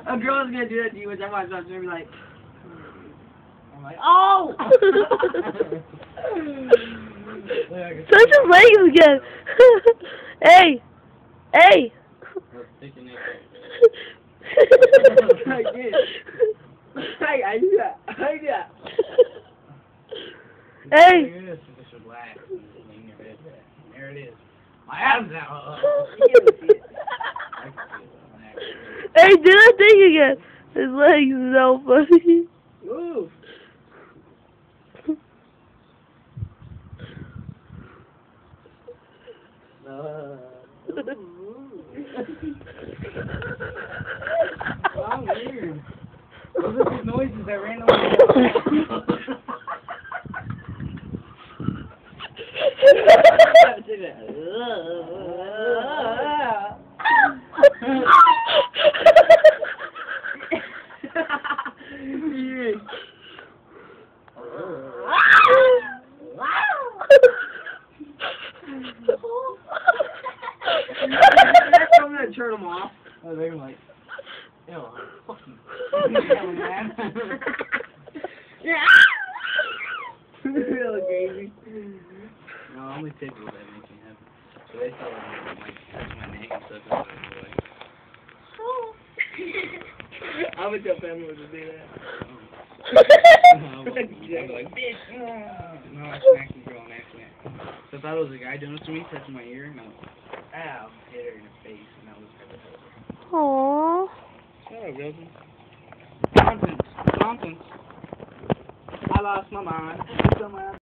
A girl's gonna do that to you, which I watch, she's gonna be like, I'm like, oh! Touch his legs again. Hey! Hey! I do that. I do that. Hey! Just relax. There it is. My abs out. Hey, do that thing again. His legs is so funny. Ooh. Wow, weird. Those are these noises that randomly I'm gonna turn them off. Oh, they're like, ew, fucking man. Little crazy. No, only people that make me happy. So they thought like touch my neck and stuff. And like, I would tell family to do that. I'd be like, bitch. No, I smacked the girl on accident. So I thought it was a guy doing it to me, touching my ear, and I was like, ow, hit her in the face, and I was like, Aww. shut up, Wilson. Nonsense. Nonsense. I lost my mind.